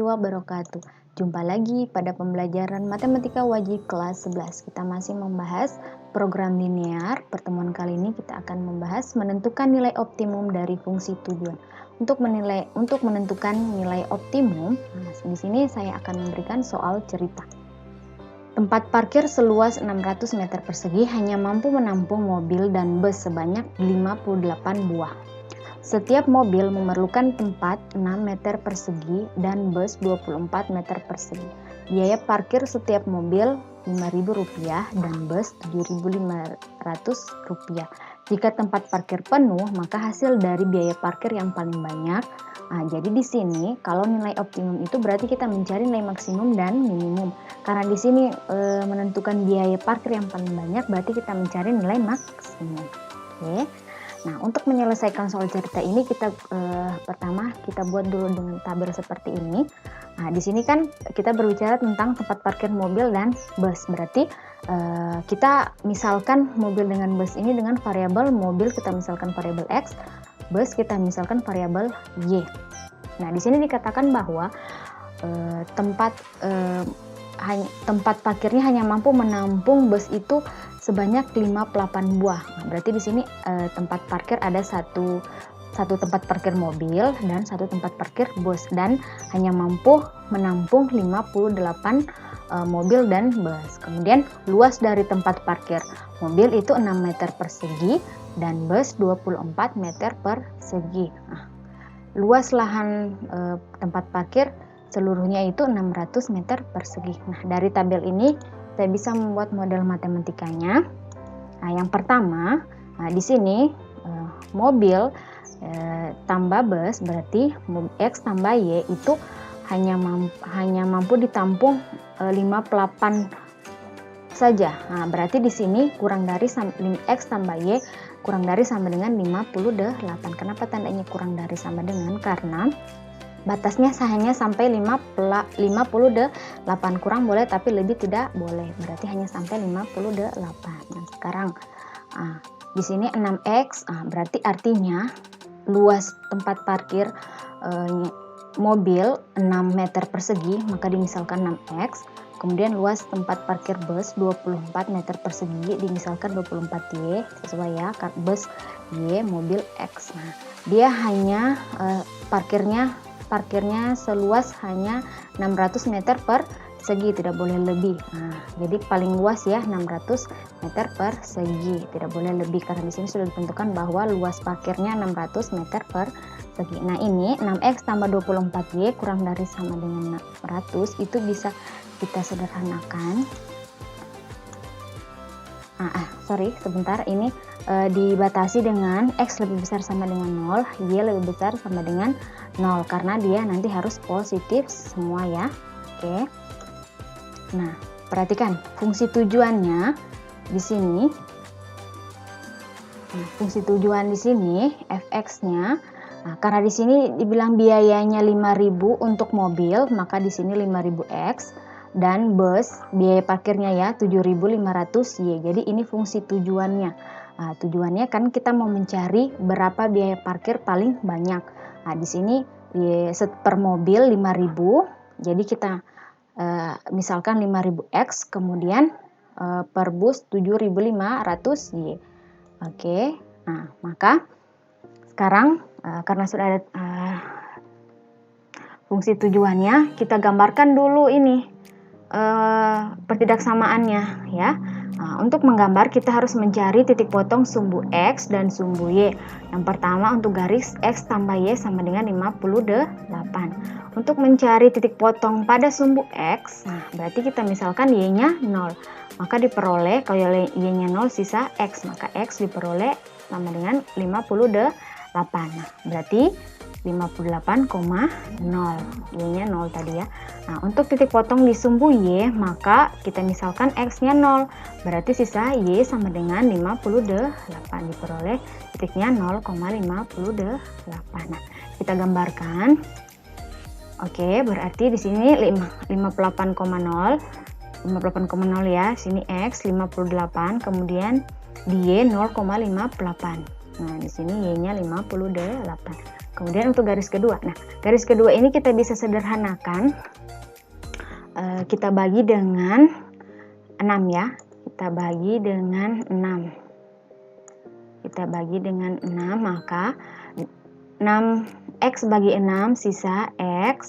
wabarakatuh. Jumpa lagi pada pembelajaran Matematika Wajib kelas 11. Kita masih membahas program linear. Pertemuan kali ini kita akan membahas menentukan nilai optimum dari fungsi tujuan. Untuk menentukan nilai optimum, di sini saya akan memberikan soal cerita. Tempat parkir seluas 600 meter persegi hanya mampu menampung mobil dan bus sebanyak 58 buah. Setiap mobil memerlukan tempat 6 meter persegi dan bus 24 meter persegi. Biaya parkir setiap mobil Rp5.000 dan bus Rp7.500. Jika tempat parkir penuh, maka hasil dari biaya parkir yang paling banyak. Jadi di sini kalau nilai optimum itu berarti kita mencari nilai maksimum dan minimum. Karena di sini menentukan biaya parkir yang paling banyak berarti kita mencari nilai maksimum. Oke. Nah, untuk menyelesaikan soal cerita ini pertama kita buat dulu dengan tabel seperti ini. Nah, di sini kan kita berbicara tentang tempat parkir mobil dan bus. Berarti kita misalkan mobil dengan bus ini dengan variabel mobil kita misalkan variabel X, bus kita misalkan variabel Y. Nah, di sini dikatakan bahwa tempat parkirnya hanya mampu menampung bus itu sebanyak 58 buah. Nah, berarti di sini tempat parkir ada satu tempat parkir mobil dan satu tempat parkir bus dan hanya mampu menampung 58 mobil dan bus. Kemudian luas dari tempat parkir mobil itu 6 meter persegi dan bus 24 meter persegi. Nah, luas lahan tempat parkir seluruhnya itu 600 meter persegi. Nah, dari tabel ini saya bisa membuat model matematikanya. Nah, yang pertama, di sini mobil tambah bus berarti X tambah Y itu hanya mampu ditampung 58 saja. Nah, berarti di sini kurang dari X tambah Y kurang dari sama dengan 58. Kenapa tandanya kurang dari sama dengan? Karena batasnya hanya sampai 58, kurang boleh tapi lebih tidak boleh. Berarti hanya sampai 58. Nah, sekarang di sini 6X, berarti artinya luas tempat parkir mobil 6 meter persegi, maka dimisalkan 6X. Kemudian luas tempat parkir bus 24 meter persegi, dimisalkan 24Y, sesuai ya, bus Y, mobil X. Nah, dia hanya parkirnya seluas hanya 600 meter persegi, tidak boleh lebih. Nah, jadi paling luas ya 600 meter persegi, tidak boleh lebih karena di sini sudah ditentukan bahwa luas parkirnya 600 meter persegi. Nah, ini 6X tambah 24Y kurang dari sama dengan 100 itu bisa kita sederhanakan. Sebentar, ini dibatasi dengan X lebih besar sama dengan 0, Y lebih besar sama dengan 0 karena dia nanti harus positif semua ya. Oke. Nah, perhatikan fungsi tujuannya di sini. Nah, fungsi tujuan di sini fx-nya. Nah, karena di sini dibilang biayanya 5.000 untuk mobil, maka di sini 5.000x. Dan bus biaya parkirnya ya 7.500Y. Jadi ini fungsi tujuannya. Nah, tujuannya kan kita mau mencari berapa biaya parkir paling banyak. Nah, di sini per mobil 5.000. Jadi kita misalkan 5.000x, kemudian per bus 7.500Y. Oke. Nah, maka sekarang karena sudah ada fungsi tujuannya, kita gambarkan dulu ini pertidaksamaannya ya. Nah, untuk menggambar kita harus mencari titik potong sumbu X dan sumbu Y. Yang pertama untuk garis X tambah Y sama dengan 58. Untuk mencari titik potong pada sumbu X, nah berarti kita misalkan Y-nya 0. Maka diperoleh kalau Y-nya 0 sisa X, maka X diperoleh sama dengan 58. Nah, berarti 58,0, Y-nya 0 tadi ya. Nah, untuk titik potong di sumbu Y, maka kita misalkan X-nya 0, berarti sisa Y sama dengan 58, diperoleh titiknya 0,58. Nah, kita gambarkan. Oke, berarti di sini 58,0 ya, sini X 58, kemudian di Y 0,58. Nah, di sini Y-nya 58. Kemudian untuk garis kedua, nah garis kedua ini kita bisa sederhanakan, kita bagi dengan 6 ya, kita bagi dengan 6, kita bagi dengan 6, maka 6x bagi 6 sisa x,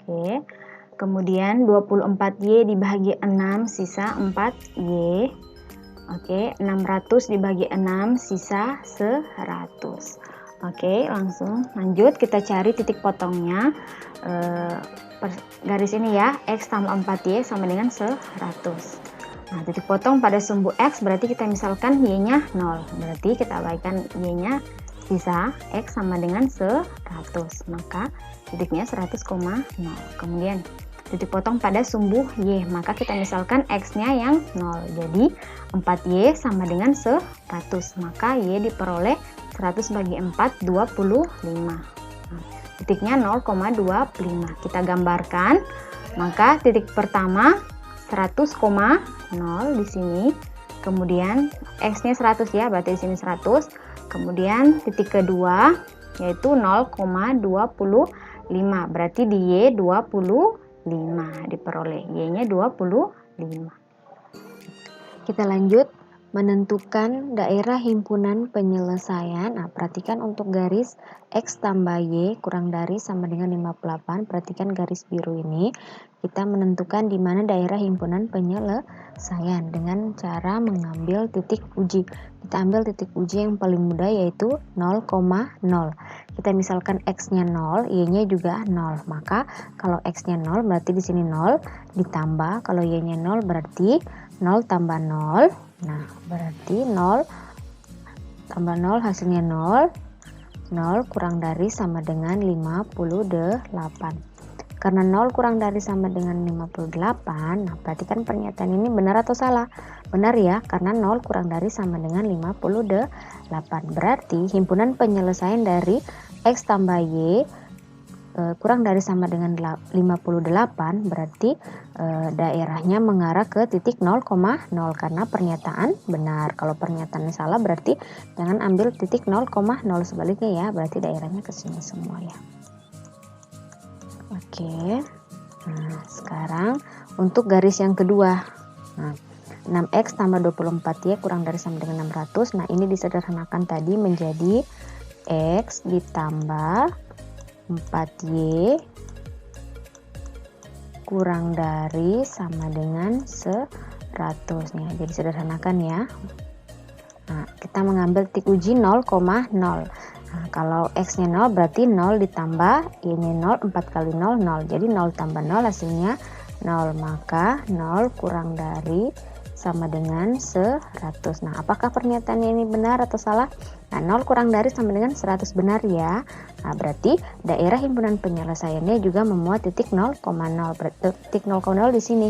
oke. Kemudian 24y dibagi 6 sisa 4y, oke. 600 dibagi 6 sisa 100. Oke, langsung lanjut kita cari titik potongnya. Garis ini ya, x tambah 4y sama dengan 100. Nah, titik potong pada sumbu x berarti kita misalkan y-nya 0. Berarti kita abaikan y-nya, sisa x sama dengan 100. Maka titiknya 100,0. Kemudian titik potong pada sumbu y, maka kita misalkan x-nya yang 0. Jadi 4y sama dengan 100. Maka y diperoleh 100 bagi 4, 25. Nah, titiknya 0,25. Kita gambarkan. Maka titik pertama 100,0 di sini. Kemudian x-nya 100 ya, berarti di sini 100. Kemudian titik kedua yaitu 0,25. Berarti di y 25 diperoleh. Y-nya 25. Kita lanjut. Menentukan daerah himpunan penyelesaian. Nah, perhatikan untuk garis x tambah y kurang dari sama dengan 58. Perhatikan garis biru ini. Kita menentukan di mana daerah himpunan penyelesaian dengan cara mengambil titik uji. Kita ambil titik uji yang paling mudah yaitu 0,0. Kita misalkan x-nya 0, y-nya juga 0. Maka kalau x-nya 0 berarti di sini 0 ditambah, kalau y-nya 0 berarti 0 tambah 0. Nah, berarti 0 tambah 0 hasilnya 0. 0 kurang dari sama dengan 58. Karena 0 kurang dari sama dengan 58, nah berarti kan pernyataan ini benar atau salah? Benar ya, karena 0 kurang dari sama dengan 58. Berarti himpunan penyelesaian dari x tambah y kurang dari sama dengan 58, berarti daerahnya mengarah ke titik 0,0 karena pernyataan benar. Kalau pernyataannya salah berarti jangan ambil titik 0,0, sebaliknya ya, berarti daerahnya ke sini semua ya. Oke. Nah, sekarang untuk garis yang kedua. Nah, 6x tambah 24y kurang dari sama dengan 600. Nah, ini disederhanakan tadi menjadi x ditambah 4y kurang dari sama dengan 100 nya. Jadi sederhanakan ya. Nah, kita mengambil titik uji 0,0. Nah, kalau x-nya 0 berarti 0 ditambah y-nya 0, 4 kali 0, 0. Jadi 0 tambah 0 hasilnya 0. Maka 0 kurang dari sama dengan 100. Nah, apakah pernyataannya ini benar atau salah? Nah, 0 kurang dari sama dengan 100 benar ya. Nah, berarti daerah himpunan penyelesaiannya juga memuat titik 0,0. Titik 0,0 di sini.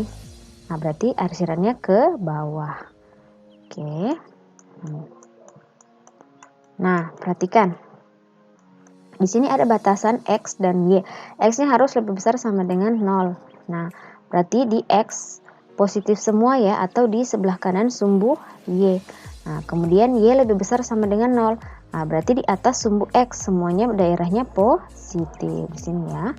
Nah, berarti arsirannya ke bawah. Oke. Nah, perhatikan. Di sini ada batasan x dan y. X-nya harus lebih besar sama dengan 0. Nah, berarti di x positif semua ya, atau di sebelah kanan sumbu y. Nah, kemudian y lebih besar sama dengan 0. Nah, berarti di atas sumbu x semuanya daerahnya positif di sini ya.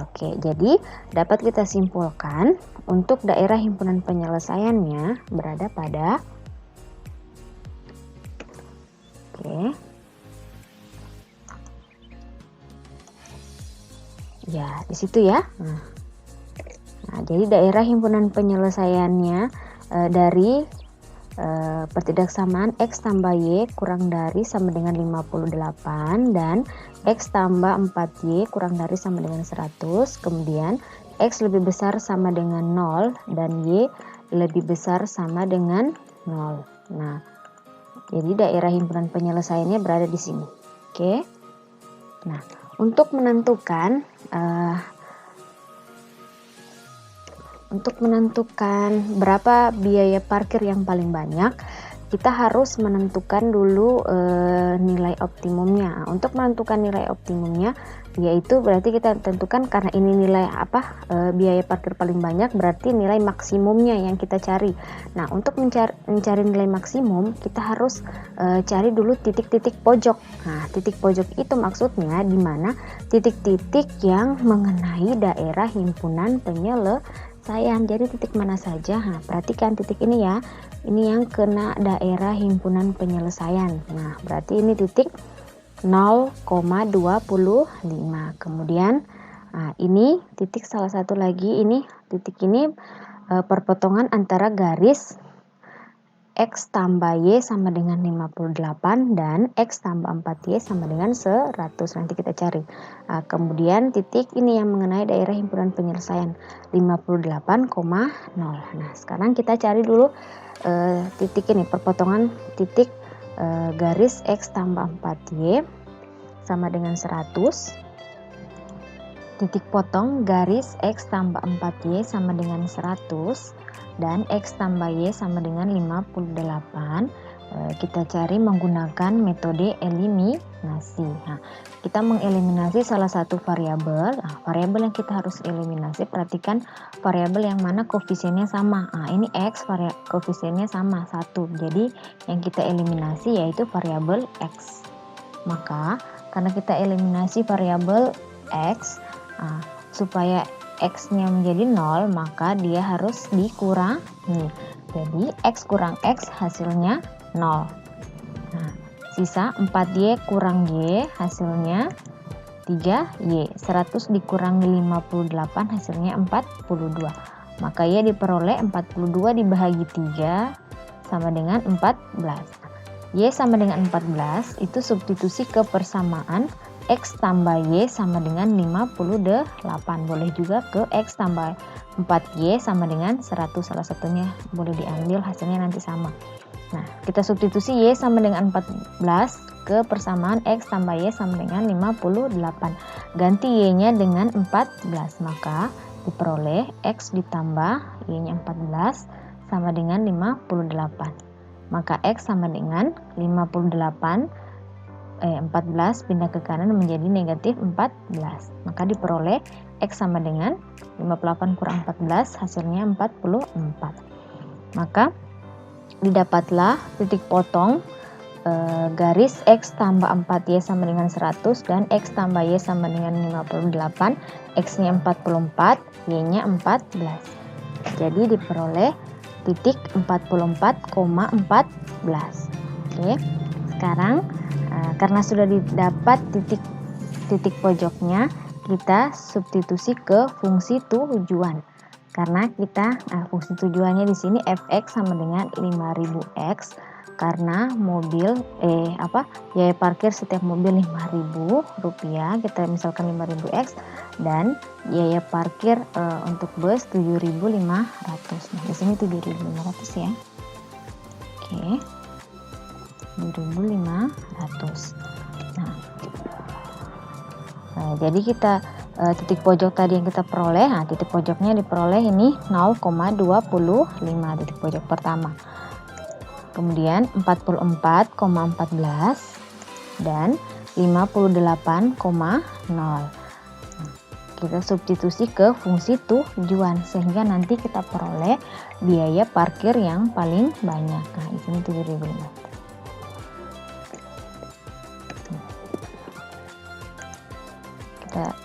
Oke, jadi dapat kita simpulkan untuk daerah himpunan penyelesaiannya berada pada ya, di situ ya. Nah, jadi daerah himpunan penyelesaiannya dari pertidaksamaan x tambah y kurang dari sama dengan 58 dan x tambah 4y kurang dari sama dengan 100. Kemudian x lebih besar sama dengan 0 dan y lebih besar sama dengan 0. Nah, jadi daerah himpunan penyelesaiannya berada di sini. Oke. Nah, untuk menentukan berapa biaya parkir yang paling banyak, kita harus menentukan dulu nilai optimumnya. Untuk menentukan nilai optimumnya, yaitu berarti kita tentukan karena ini nilai biaya parkir paling banyak, berarti nilai maksimumnya yang kita cari. Nah, untuk mencari nilai maksimum, kita harus cari dulu titik-titik pojok. Nah, titik pojok itu maksudnya di mana titik-titik yang mengenai daerah himpunan penyelesaian. Jadi titik mana saja? Nah, perhatikan titik ini ya. Ini yang kena daerah himpunan penyelesaian. Nah, berarti ini titik 0,25. Kemudian ini titik salah satu lagi, ini titik ini perpotongan antara garis X tambah Y sama dengan 58 dan X tambah 4Y sama dengan 100. Nanti kita cari. Kemudian titik ini yang mengenai daerah himpunan penyelesaian 58,0. Nah, sekarang kita cari dulu titik ini, perpotongan titik garis X tambah 4Y sama dengan 100. Titik potong garis X tambah 4Y sama dengan 100 dan X tambah Y sama dengan 58. Kita cari menggunakan metode eliminasi. Nah, kita mengeliminasi salah satu variabel. Variabel yang kita harus eliminasi, perhatikan variabel yang mana koefisiennya sama. Ini X, koefisiennya sama 1. Jadi yang kita eliminasi yaitu variabel X. Maka karena kita eliminasi variabel X, supaya X-nya menjadi 0, maka dia harus dikurangi. Jadi X kurang X hasilnya 0. Nah, sisa 4Y kurang Y hasilnya 3Y. 100 dikurangi 58 hasilnya 42. Maka Y diperoleh 42 dibagi 3 sama dengan 14. Y sama dengan 14 itu substitusi ke persamaan X tambah Y sama dengan 58. Boleh juga ke X tambah 4Y sama dengan 100. Salah satunya boleh diambil, hasilnya nanti sama. Nah, kita substitusi Y sama dengan 14 ke persamaan X tambah Y sama dengan 58. Ganti Y-nya dengan 14. Maka diperoleh X ditambah Y-nya 14 sama dengan 58. Maka X sama dengan 14 pindah ke kanan menjadi negatif 14. Maka diperoleh X sama dengan 58 kurang 14 hasilnya 44. Maka didapatlah titik potong garis X tambah 4Y sama dengan 100 dan X tambah Y sama dengan 58. X-nya 44, Y-nya 14. Jadi diperoleh titik 44,14. Oke, sekarang karena sudah didapat titik pojoknya, kita substitusi ke fungsi tujuan. Karena kita fungsi tujuannya di sini fx sama dengan 5000x, karena biaya parkir setiap mobil Rp5.000, kita misalkan 5000x, dan biaya parkir untuk bus 7.500. Nah, di sini 7.500 ya. Oke. 7.500. Nah, jadi kita titik pojok tadi yang kita peroleh, titik pojoknya diperoleh ini 0,25, titik pojok pertama. Kemudian 44,14 dan 58,0. Kita substitusi ke fungsi tujuan sehingga nanti kita peroleh biaya parkir yang paling banyak. Nah, di sini 7.500.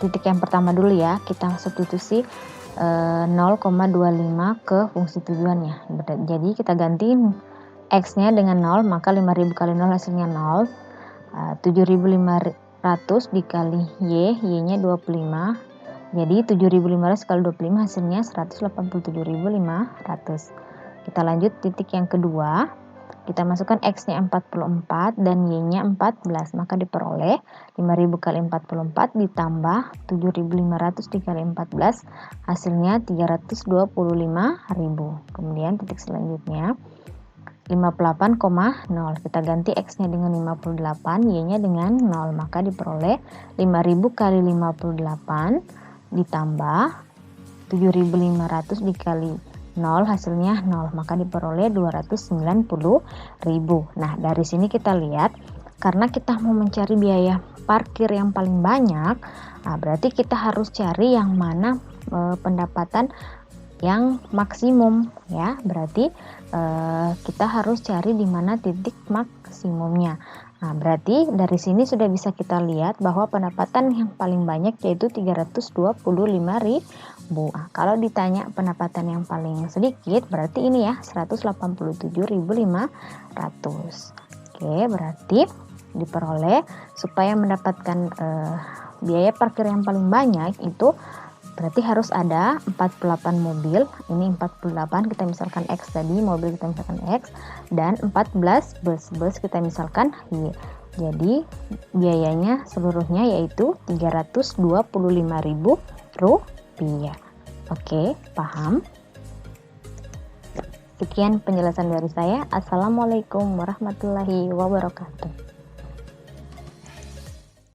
Titik yang pertama dulu ya, kita substitusi 0,25 ke fungsi tujuannya. Jadi kita ganti X-nya dengan 0, maka 5.000 kali 0 hasilnya 0. 7.500 dikali Y-nya 25. Jadi 7.500 kali 25 hasilnya 187.500. Kita lanjut titik yang kedua. Kita masukkan X-nya 44 dan Y-nya 14, maka diperoleh 5.000 kali 44 ditambah 7.500 dikali 14, hasilnya 325.000. Kemudian titik selanjutnya 58,0, kita ganti X-nya dengan 58, Y-nya dengan 0, maka diperoleh 5.000 kali 58 ditambah 7.500 dikali 0 0 hasilnya 0, maka diperoleh 290.000. Nah, dari sini kita lihat karena kita mau mencari biaya parkir yang paling banyak, nah berarti kita harus cari yang mana pendapatan yang maksimum ya. Berarti kita harus cari di mana titik maksimumnya. Nah, berarti dari sini sudah bisa kita lihat bahwa pendapatan yang paling banyak yaitu 325.000. Nah, kalau ditanya pendapatan yang paling sedikit berarti ini ya 187.500. Oke, berarti diperoleh supaya mendapatkan biaya parkir yang paling banyak itu berarti harus ada 48 mobil. Ini 48 kita misalkan X tadi, mobil kita misalkan X, dan 14 bus kita misalkan Y. Jadi biayanya seluruhnya yaitu 325.000 rupiah. Oke, paham? Sekian penjelasan dari saya. Assalamualaikum warahmatullahi wabarakatuh.